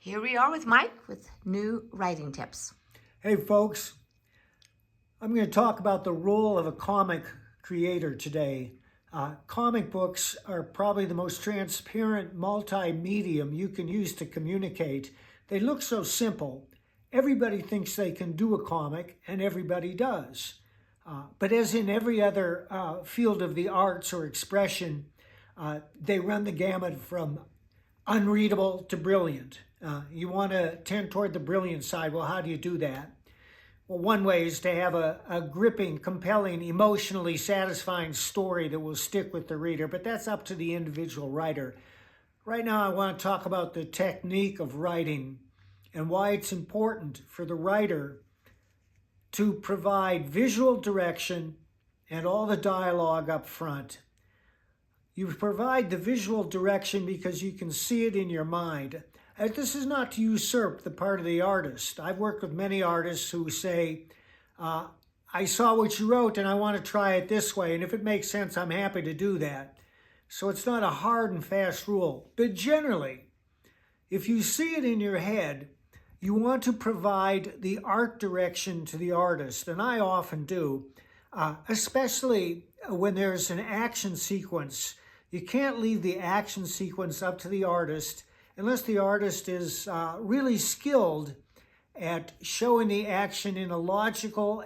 Here we are with Mike with new writing tips. Hey folks, I'm going to talk about the role of a comic creator today. Comic books are probably the most transparent multi-medium you can use to communicate. They look so simple. Everybody thinks they can do a comic, and everybody does. But as in every other field of the arts or expression, they run the gamut from unreadable to brilliant. You want to tend toward the brilliant side. Well, how do you do that? Well, one way is to have a gripping, compelling, emotionally satisfying story that will stick with the reader, but that's up to the individual writer. Right now, I want to talk about the technique of writing and why it's important for the writer to provide visual direction and all the dialogue up front. You provide the visual direction because you can see it in your mind. This is not to usurp the part of the artist. I've worked with many artists who say, I saw what you wrote and I want to try it this way, and if it makes sense, I'm happy to do that. So it's not a hard and fast rule. But generally, if you see it in your head, you want to provide the art direction to the artist, and I often do, especially when there's an action sequence. You can't leave the action sequence up to the artist unless the artist is really skilled at showing the action in a logical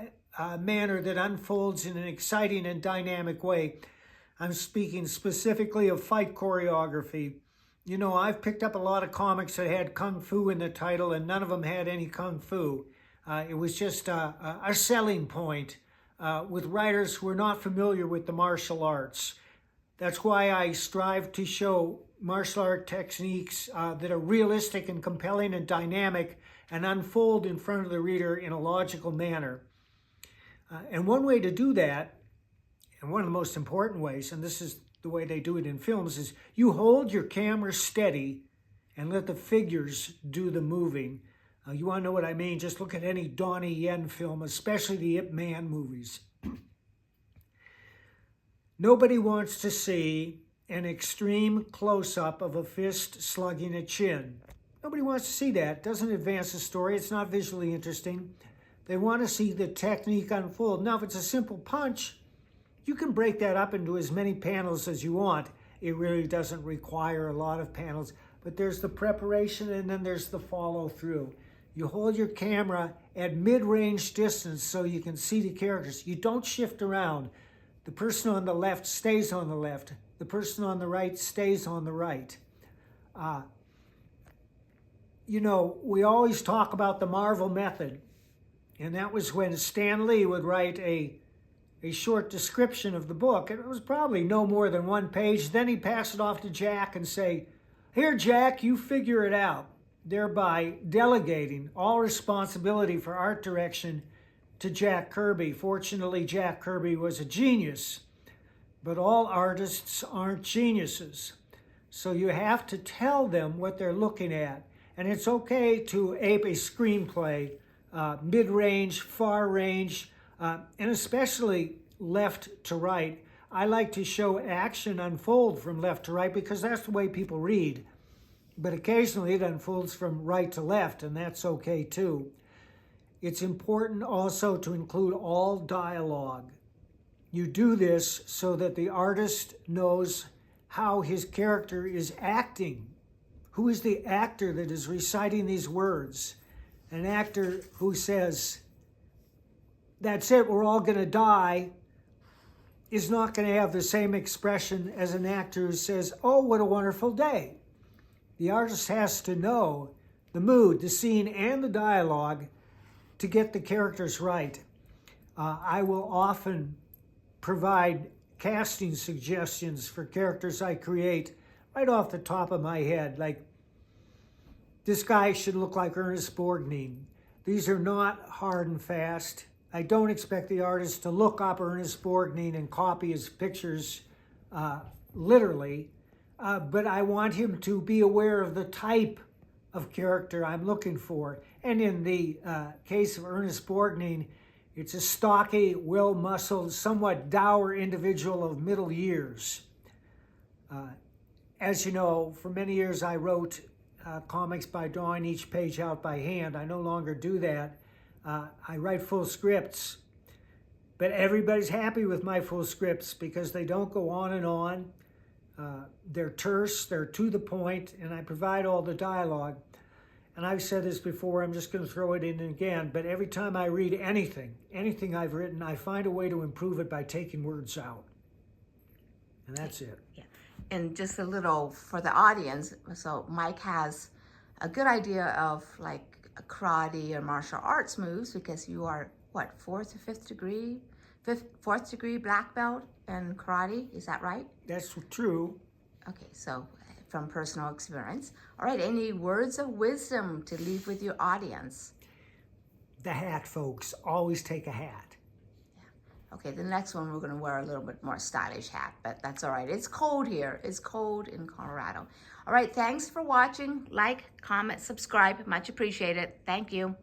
manner that unfolds in an exciting and dynamic way. I'm speaking specifically of fight choreography. You know, I've picked up a lot of comics that had Kung Fu in the title, and none of them had any Kung Fu. It was just a selling point with writers who are not familiar with the martial arts. That's why I strive to show martial art techniques that are realistic and compelling and dynamic and unfold in front of the reader in a logical manner. And one way to do that, and one of the most important ways, and this is the way they do it in films, is you hold your camera steady and let the figures do the moving. You want to know what I mean? Just look at any Donnie Yen film, especially the Ip Man movies. Nobody wants to see an extreme close-up of a fist slugging a chin. Nobody wants to see that. It doesn't advance the story. It's not visually interesting. They want to see the technique unfold. Now, if it's a simple punch, you can break that up into as many panels as you want. It really doesn't require a lot of panels, but there's the preparation and then there's the follow-through. You hold your camera at mid-range distance so you can see the characters. You don't shift around. The person on the left stays on the left. The person on the right stays on the right. You know, we always talk about the Marvel method, and that was when Stan Lee would write a short description of the book, and it was probably no more than one page. Then he'd pass it off to Jack and say, "Here, Jack, you figure it out," thereby delegating all responsibility for art direction to Jack Kirby. Fortunately, Jack Kirby was a genius, but all artists aren't geniuses. So you have to tell them what they're looking at. And it's okay to ape a screenplay, mid-range, far range, and especially left to right. I like to show action unfold from left to right because that's the way people read. But occasionally it unfolds from right to left, and that's okay too. It's important also to include all dialogue. You do this so that the artist knows how his character is acting. Who is the actor that is reciting these words? An actor who says, "That's it, we're all going to die," is not going to have the same expression as an actor who says, "Oh, what a wonderful day." The artist has to know the mood, the scene, and the dialogue to get the characters right. I will often provide casting suggestions for characters I create right off the top of my head, like, this guy should look like Ernest Borgnine. These are not hard and fast. I don't expect the artist to look up Ernest Borgnine and copy his pictures literally, but I want him to be aware of the type of character I'm looking for. And in the case of Ernest Borgnine, it's a stocky, well-muscled, somewhat dour individual of middle years. As you know, for many years I wrote comics by drawing each page out by hand. I no longer do that. I write full scripts, but everybody's happy with my full scripts because they don't go on and on. They're terse, they're to the point, and I provide all the dialogue. And I've said this before, I'm just going to throw it in again, but every time I read anything I've written, I find a way to improve it by taking words out. And that's it. Yeah. And just a little for the audience, so Mike has a good idea of like karate or martial arts moves because you are, what, fourth degree black belt in karate, is that right? That's true. Okay, so from personal experience. All right, any words of wisdom to leave with your audience? The hat, folks. Always take a hat. Okay, the next one we're going to wear a little bit more stylish hat, but that's all right. It's cold here. It's cold in Colorado. All right, thanks for watching. Like, comment, subscribe. Much appreciated. Thank you.